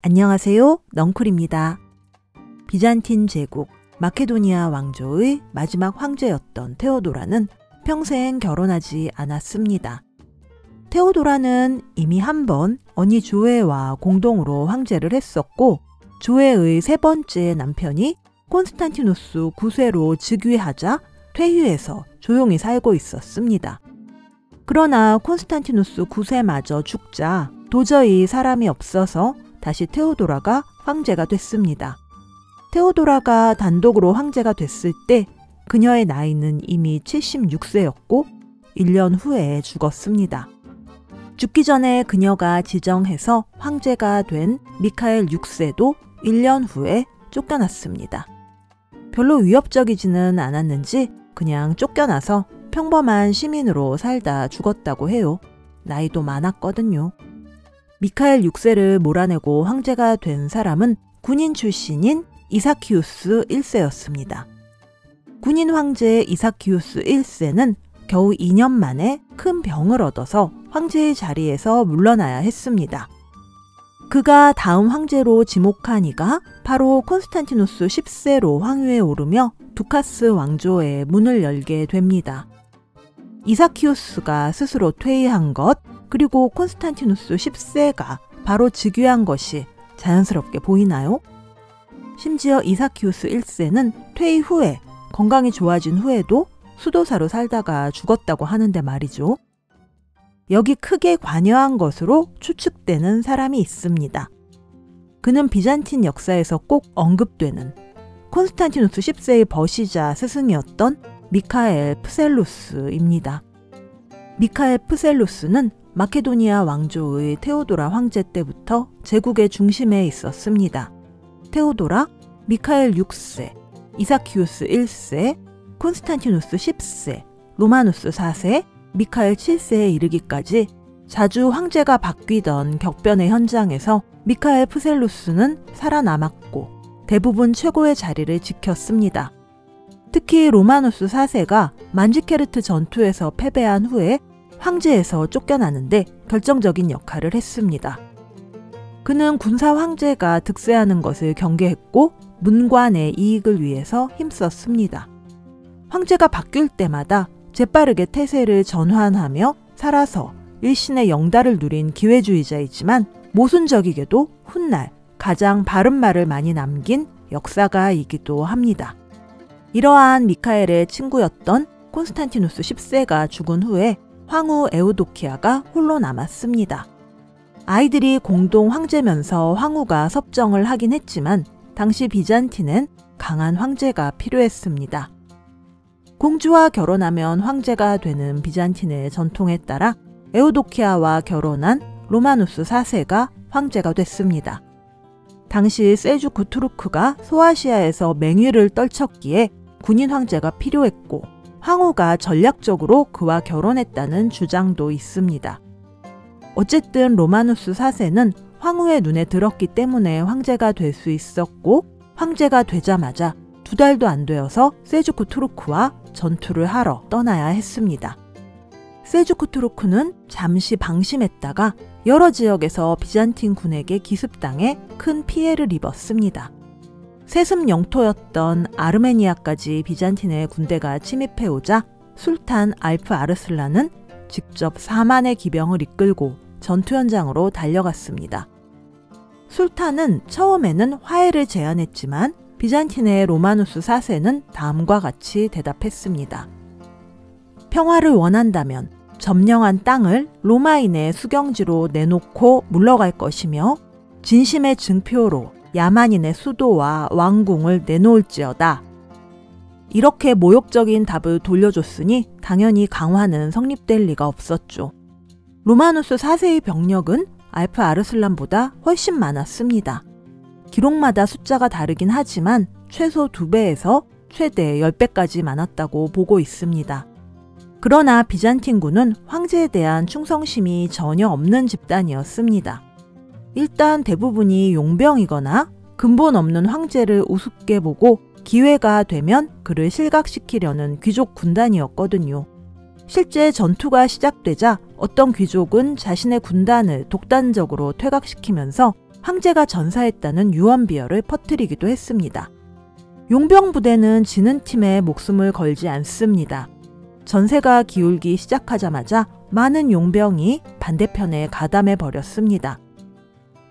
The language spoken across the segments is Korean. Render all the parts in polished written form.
안녕하세요. 넝쿨입니다. 비잔틴 제국 마케도니아 왕조의 마지막 황제였던 테오도라는 평생 결혼하지 않았습니다. 테오도라는 이미 한 번 언니 조에와 공동으로 황제를 했었고, 조에의 세 번째 남편이 콘스탄티누스 9세로 즉위하자 퇴위해서 조용히 살고 있었습니다. 그러나 콘스탄티누스 9세마저 죽자 도저히 사람이 없어서 다시 테오도라가 황제가 됐습니다. 테오도라가 단독으로 황제가 됐을 때 그녀의 나이는 이미 76세였고 1년 후에 죽었습니다. 죽기 전에 그녀가 지정해서 황제가 된 미카엘 6세도 1년 후에 쫓겨났습니다. 별로 위협적이지는 않았는지 그냥 쫓겨나서 평범한 시민으로 살다 죽었다고 해요. 나이도 많았거든요. 미카엘 6세를 몰아내고 황제가 된 사람은 군인 출신인 이사키우스 1세였습니다. 군인 황제 이사키우스 1세는 겨우 2년 만에 큰 병을 얻어서 황제의 자리에서 물러나야 했습니다. 그가 다음 황제로 지목한 이가 바로 콘스탄티누스 10세로 황위에 오르며 두카스 왕조의 문을 열게 됩니다. 이사키우스가 스스로 퇴위한 것, 그리고 콘스탄티누스 10세가 바로 즉위한 것이 자연스럽게 보이나요? 심지어 이사키우스 1세는 퇴위 후에 건강이 좋아진 후에도 수도사로 살다가 죽었다고 하는데 말이죠. 여기 크게 관여한 것으로 추측되는 사람이 있습니다. 그는 비잔틴 역사에서 꼭 언급되는 콘스탄티누스 10세의 버시자 스승이었던 미카엘 프셀루스입니다. 미카엘 프셀루스는 마케도니아 왕조의 테오도라 황제 때부터 제국의 중심에 있었습니다. 테오도라, 미카엘 6세, 이사키우스 1세, 콘스탄티누스 10세, 로마누스 4세, 미카엘 7세에 이르기까지 자주 황제가 바뀌던 격변의 현장에서 미카엘 프셀루스는 살아남았고 대부분 최고의 자리를 지켰습니다. 특히 로마누스 4세가 만지케르트 전투에서 패배한 후에 황제에서 쫓겨나는데 결정적인 역할을 했습니다. 그는 군사 황제가 득세하는 것을 경계했고 문관의 이익을 위해서 힘썼습니다. 황제가 바뀔 때마다 재빠르게 태세를 전환하며 살아서 일신의 영달을 누린 기회주의자이지만 모순적이게도 훗날 가장 바른 말을 많이 남긴 역사가이기도 합니다. 이러한 미카엘의 친구였던 콘스탄티누스 10세가 죽은 후에 황후 에우도키아가 홀로 남았습니다. 아이들이 공동 황제면서 황후가 섭정을 하긴 했지만 당시 비잔틴엔 강한 황제가 필요했습니다. 공주와 결혼하면 황제가 되는 비잔틴의 전통에 따라 에우도키아와 결혼한 로마누스 4세가 황제가 됐습니다. 당시 셀주크 투르크가 소아시아에서 맹위를 떨쳤기에 군인 황제가 필요했고 황후가 전략적으로 그와 결혼했다는 주장도 있습니다. 어쨌든 로마누스 4세는 황후의 눈에 들었기 때문에 황제가 될 수 있었고 황제가 되자마자 2달도 안 되어서 셀주크 투르크와 전투를 하러 떠나야 했습니다. 셀주크 투르크는 잠시 방심했다가 여러 지역에서 비잔틴 군에게 기습당해 큰 피해를 입었습니다. 세습 영토였던 아르메니아까지 비잔틴의 군대가 침입해오자 술탄 알프 아르슬란은 직접 4만의 기병을 이끌고 전투 현장으로 달려갔습니다. 술탄은 처음에는 화해를 제안했지만 비잔틴의 로마누스 4세는 다음과 같이 대답했습니다. 평화를 원한다면 점령한 땅을 로마인의 수경지로 내놓고 물러갈 것이며 진심의 증표로 야만인의 수도와 왕궁을 내놓을지어다. 이렇게 모욕적인 답을 돌려줬으니 당연히 강화는 성립될 리가 없었죠. 로마누스 4세의 병력은 알프 아르슬란보다 훨씬 많았습니다. 기록마다 숫자가 다르긴 하지만 최소 2배에서 최대 10배까지 많았다고 보고 있습니다. 그러나 비잔틴군은 황제에 대한 충성심이 전혀 없는 집단이었습니다. 일단 대부분이 용병이거나 근본 없는 황제를 우습게 보고 기회가 되면 그를 실각시키려는 귀족 군단이었거든요. 실제 전투가 시작되자 어떤 귀족은 자신의 군단을 독단적으로 퇴각시키면서 황제가 전사했다는 유언비어를 퍼뜨리기도 했습니다. 용병 부대는 지는 팀에 목숨을 걸지 않습니다. 전세가 기울기 시작하자마자 많은 용병이 반대편에 가담해 버렸습니다.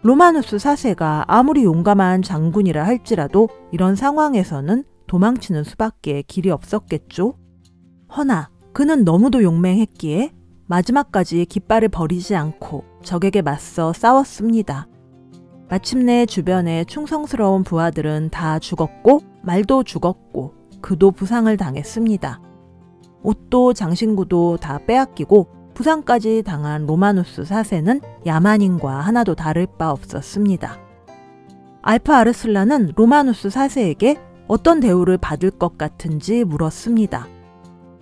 로마누스 4세가 아무리 용감한 장군이라 할지라도 이런 상황에서는 도망치는 수밖에 길이 없었겠죠. 허나 그는 너무도 용맹했기에 마지막까지 깃발을 버리지 않고 적에게 맞서 싸웠습니다. 마침내 주변의 충성스러운 부하들은 다 죽었고 말도 죽었고 그도 부상을 당했습니다. 옷도 장신구도 다 빼앗기고 부상까지 당한 로마누스 4세는 야만인과 하나도 다를 바 없었습니다. 알파 아르슬란은 로마누스 4세에게 어떤 대우를 받을 것 같은지 물었습니다.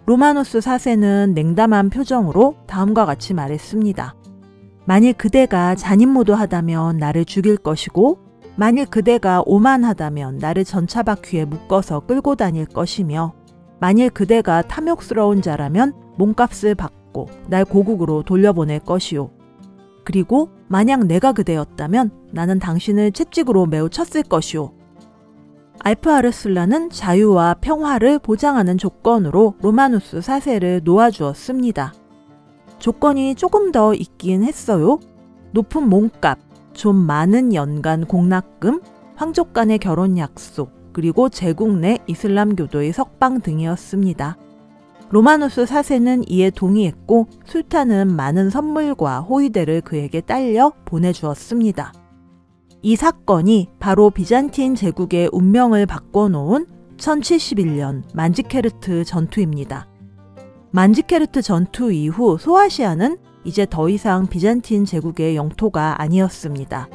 로마누스 4세는 냉담한 표정으로 다음과 같이 말했습니다. 만일 그대가 잔인모도하다면 나를 죽일 것이고 만일 그대가 오만하다면 나를 전차 바퀴에 묶어서 끌고 다닐 것이며 만일 그대가 탐욕스러운 자라면 몸값을 받고 날 고국으로 돌려보낼 것이요. 그리고 만약 내가 그대였다면 나는 당신을 채찍으로 매우 쳤을 것이요. 알파 아르슬란은 자유와 평화를 보장하는 조건으로 로마누스 4세를 놓아주었습니다. 조건이 조금 더 있긴 했어요. 높은 몸값, 좀 많은 연간 공납금, 황족 간의 결혼 약속, 그리고 제국 내 이슬람교도의 석방 등이었습니다. 로마누스 4세는 이에 동의했고 술탄은 많은 선물과 호위대를 그에게 딸려 보내주었습니다. 이 사건이 바로 비잔틴 제국의 운명을 바꿔놓은 1071년 만지케르트 전투입니다. 만지케르트 전투 이후 소아시아는 이제 더 이상 비잔틴 제국의 영토가 아니었습니다.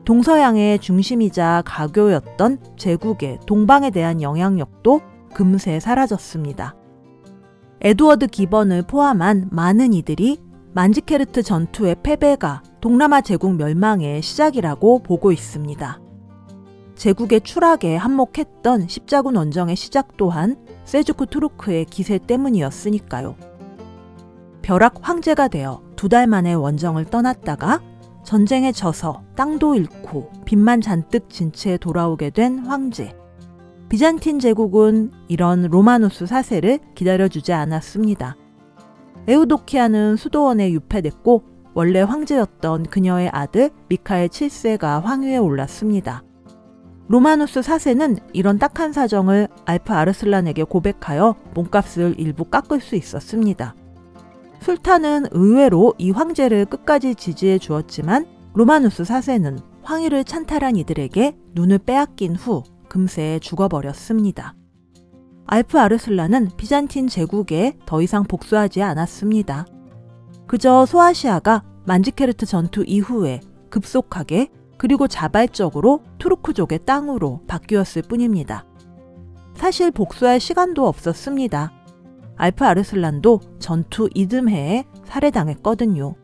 동서양의 중심이자 가교였던 제국의 동방에 대한 영향력도 금세 사라졌습니다. 에드워드 기번을 포함한 많은 이들이 만지케르트 전투의 패배가 동남아 제국 멸망의 시작이라고 보고 있습니다. 제국의 추락에 한몫했던 십자군 원정의 시작 또한 셀주크 투르크의 기세 때문이었으니까요. 벼락 황제가 되어 2달 만에 원정을 떠났다가 전쟁에 져서 땅도 잃고 빚만 잔뜩 진 채 돌아오게 된 황제. 비잔틴 제국은 이런 로마누스 4세를 기다려주지 않았습니다. 에우도키아는 수도원에 유폐됐고 원래 황제였던 그녀의 아들 미카엘 7세가 황위에 올랐습니다. 로마누스 4세는 이런 딱한 사정을 알파 아르슬란에게 고백하여 몸값을 일부 깎을 수 있었습니다. 술탄은 의외로 이 황제를 끝까지 지지해 주었지만 로마누스 4세는 황위를 찬탈한 이들에게 눈을 빼앗긴 후 금세 죽어버렸습니다. 알프 아르슬란은 비잔틴 제국에 더 이상 복수하지 않았습니다. 그저 소아시아가 만지케르트 전투 이후에 급속하게 그리고 자발적으로 투르크족의 땅으로 바뀌었을 뿐입니다. 사실 복수할 시간도 없었습니다. 알프 아르슬란도 전투 이듬해에 살해당했거든요.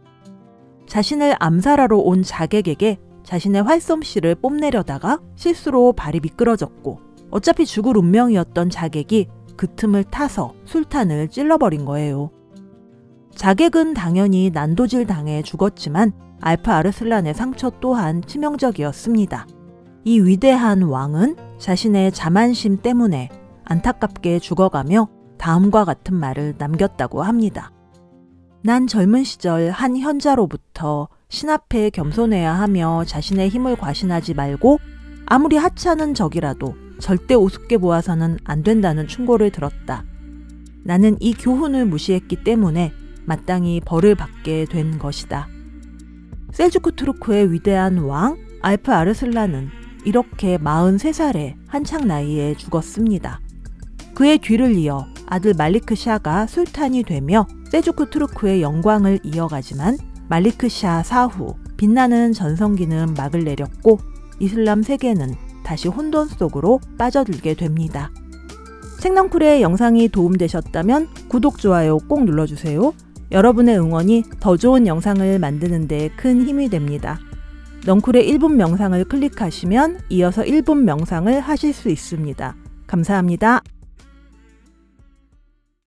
자신을 암살하러 온 자객에게 자신의 활솜씨를 뽐내려다가 실수로 발이 미끄러졌고 어차피 죽을 운명이었던 자객이 그 틈을 타서 술탄을 찔러버린 거예요. 자객은 당연히 난도질 당해 죽었지만 알프 아르슬란의 상처 또한 치명적이었습니다. 이 위대한 왕은 자신의 자만심 때문에 안타깝게 죽어가며 다음과 같은 말을 남겼다고 합니다. 난 젊은 시절 한 현자로부터 신 앞에 겸손해야 하며 자신의 힘을 과신하지 말고 아무리 하찮은 적이라도 절대 우습게 보아서는 안 된다는 충고를 들었다. 나는 이 교훈을 무시했기 때문에 마땅히 벌을 받게 된 것이다. 셀주크 투르크의 위대한 왕 알프 아르슬란은 이렇게 43살의 한창 나이에 죽었습니다. 그의 뒤를 이어 아들 말리크 샤가 술탄이 되며 셀주크 투르크의 영광을 이어가지만 말리크 샤 사후 빛나는 전성기는 막을 내렸고 이슬람 세계는 다시 혼돈 속으로 빠져들게 됩니다. 책넝쿨의 영상이 도움되셨다면 구독, 좋아요 꼭 눌러주세요. 여러분의 응원이 더 좋은 영상을 만드는 데 큰 힘이 됩니다. 넝쿨의 1분 명상을 클릭하시면 이어서 1분 명상을 하실 수 있습니다. 감사합니다.